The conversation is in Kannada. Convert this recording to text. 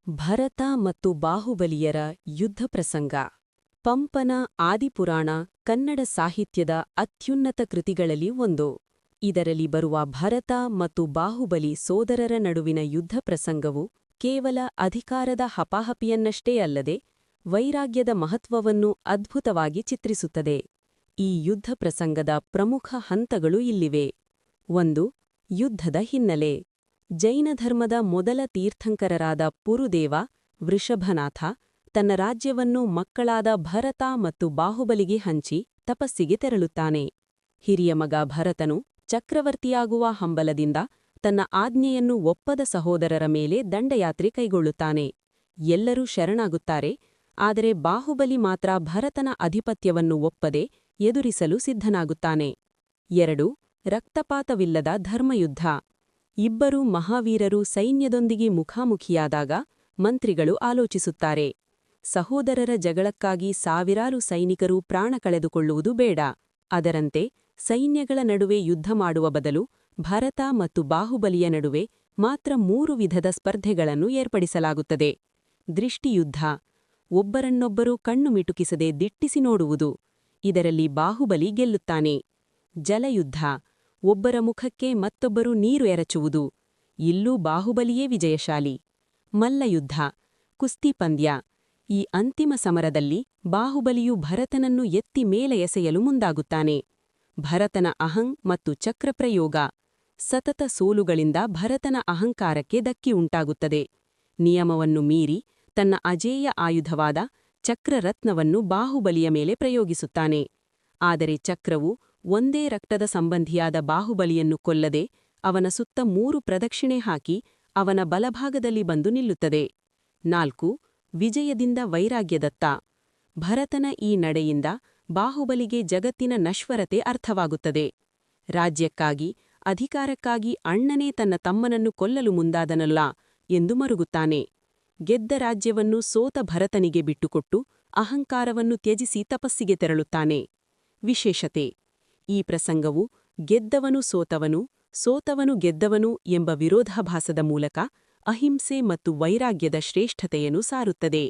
ಭರತ ಮತ್ತು ಬಾಹುಬಲಿಯರ ಯುದ್ಧ ಪ್ರಸಂಗ ಪಂಪನ ಆದಿಪುರಾಣ ಕನ್ನಡ ಸಾಹಿತ್ಯದ ಅತ್ಯುನ್ನತ ಕೃತಿಗಳಲ್ಲಿ ಒಂದು. ಇದರಲ್ಲಿ ಬರುವ ಭರತ ಮತ್ತು ಬಾಹುಬಲಿ ಸೋದರರ ನಡುವಿನ ಯುದ್ಧ ಪ್ರಸಂಗವು ಕೇವಲ ಅಧಿಕಾರದ ಹಪಾಹಪಿಯನ್ನಷ್ಟೇ ಅಲ್ಲದೆ ವೈರಾಗ್ಯದ ಮಹತ್ವವನ್ನು ಅದ್ಭುತವಾಗಿ ಚಿತ್ರಿಸುತ್ತದೆ. ಈ ಯುದ್ಧ ಪ್ರಸಂಗದ ಪ್ರಮುಖ ಹಂತಗಳು ಇಲ್ಲಿವೆ. 1. ಯುದ್ಧದ ಹಿನ್ನೆಲೆ. ಜೈನಧರ್ಮದ ಮೊದಲ ತೀರ್ಥಂಕರರಾದ ಪುರುದೇವ ವೃಷಭನಾಥ ತನ್ನ ರಾಜ್ಯವನ್ನು ಮಕ್ಕಳಾದ ಭರತ ಮತ್ತು ಬಾಹುಬಲಿಗೆ ಹಂಚಿ ತಪಸ್ಸಿಗೆ ತೆರಳುತ್ತಾನೆ. ಹಿರಿಯ ಮಗ ಭರತನು ಚಕ್ರವರ್ತಿಯಾಗುವ ಹಂಬಲದಿಂದ ತನ್ನ ಆಜ್ಞೆಯನ್ನು ಒಪ್ಪದ ಸಹೋದರರ ಮೇಲೆ ದಂಡಯಾತ್ರೆ ಕೈಗೊಳ್ಳುತ್ತಾನೆ. ಎಲ್ಲರೂ ಶರಣಾಗುತ್ತಾರೆ, ಆದರೆ ಬಾಹುಬಲಿ ಮಾತ್ರ ಭರತನ ಅಧಿಪತ್ಯವನ್ನು ಒಪ್ಪದೆ ಎದುರಿಸಲು ಸಿದ್ಧನಾಗುತ್ತಾನೆ. 2. ರಕ್ತಪಾತವಿಲ್ಲದ ಧರ್ಮಯುದ್ಧ. ಇಬ್ಬರೂ ಮಹಾವೀರರು ಸೈನ್ಯದೊಂದಿಗೆ ಮುಖಾಮುಖಿಯಾದಾಗ ಮಂತ್ರಿಗಳು ಆಲೋಚಿಸುತ್ತಾರೆ, ಸಹೋದರರ ಜಗಳಕ್ಕಾಗಿ ಸಾವಿರಾರು ಸೈನಿಕರು ಪ್ರಾಣ ಕಳೆದುಕೊಳ್ಳುವುದು ಬೇಡ. ಅದರಂತೆ ಸೈನ್ಯಗಳ ನಡುವೆ ಯುದ್ಧ ಮಾಡುವ ಬದಲು ಭರತ ಮತ್ತು ಬಾಹುಬಲಿಯ ನಡುವೆ ಮಾತ್ರ 3 ವಿಧದ ಸ್ಪರ್ಧೆಗಳನ್ನು ಏರ್ಪಡಿಸಲಾಗುತ್ತದೆ. ದೃಷ್ಟಿಯುದ್ಧ. ಒಬ್ಬರನ್ನೊಬ್ಬರು ಕಣ್ಣು ಮಿಟುಕಿಸದೆ ದಿಟ್ಟಿಸಿ ನೋಡುವುದು. ಇದರಲ್ಲಿ ಬಾಹುಬಲಿ ಗೆಲ್ಲುತ್ತಾನೆ. ಜಲಯುದ್ಧ. ಒಬ್ಬರ ಮುಖಕ್ಕೆ ಮತ್ತೊಬ್ಬರು ನೀರು ಎರಚುವುದು. ಇಲ್ಲೂ ಬಾಹುಬಲಿಯೇ ವಿಜಯಶಾಲಿ. ಮಲ್ಲಯುದ್ಧ. ಕುಸ್ತಿ ಪಂದ್ಯ. ಈ ಅಂತಿಮ ಸಮರದಲ್ಲಿ ಬಾಹುಬಲಿಯು ಭರತನನ್ನು ಎತ್ತಿ ಮೇಲೆ ಎಸೆಯಲು ಮುಂದಾಗುತ್ತಾನೆ. ಭರತನ ಅಹಂ ಮತ್ತು ಚಕ್ರಪ್ರಯೋಗ. ಸತತ ಸೋಲುಗಳಿಂದ ಭರತನ ಅಹಂಕಾರಕ್ಕೆ ಧಕ್ಕೆ ಉಂಟಾಗುತ್ತದೆ. ನಿಯಮವನ್ನು ಮೀರಿ ತನ್ನ ಅಜೇಯ ಆಯುಧವಾದ ಚಕ್ರರತ್ನವನ್ನು ಬಾಹುಬಲಿಯ ಮೇಲೆ ಪ್ರಯೋಗಿಸುತ್ತಾನೆ. ಆದರೆ ಚಕ್ರವು ಒಂದೇ ರಕ್ತದ ಸಂಬಂಧಿಯಾದ ಬಾಹುಬಲಿಯನ್ನು ಕೊಲ್ಲದೆ ಅವನ ಸುತ್ತ 3 ಪ್ರದಕ್ಷಿಣೆ ಹಾಕಿ ಅವನ ಬಲಭಾಗದಲ್ಲಿ ಬಂದು ನಿಲ್ಲುತ್ತದೆ. 4. ವಿಜಯದಿಂದ ವೈರಾಗ್ಯದತ್ತ. ಭರತನ ಈ ನಡೆಯಿಂದ ಬಾಹುಬಲಿಗೆ ಜಗತ್ತಿನ ನಶ್ವರತೆ ಅರ್ಥವಾಗುತ್ತದೆ. ರಾಜ್ಯಕ್ಕಾಗಿ ಅಧಿಕಾರಕ್ಕಾಗಿ ಅಣ್ಣನೇ ತನ್ನ ತಮ್ಮನನ್ನು ಕೊಲ್ಲಲು ಮುಂದಾದನಲ್ಲ ಎಂದು ಮರುಗುತ್ತಾನೆ. ಗೆದ್ದ ರಾಜ್ಯವನ್ನು ಸೋತ ಭರತನಿಗೆ ಬಿಟ್ಟುಕೊಟ್ಟು ಅಹಂಕಾರವನ್ನು ತ್ಯಜಿಸಿ ತಪಸ್ಸಿಗೆ ತೆರಳುತ್ತಾನೆ. ವಿಶೇಷತೆ. ಈ ಪ್ರಸಂಗವು ಗೆದ್ದವನು ಸೋತವನು, ಸೋತವನು ಗೆದ್ದವನು ಎಂಬ ವಿರೋಧಾಭಾಸದ ಮೂಲಕ ಅಹಿಂಸೆ ಮತ್ತು ವೈರಾಗ್ಯದ ಶ್ರೇಷ್ಠತೆಯನ್ನು ಸಾರುತ್ತದೆ.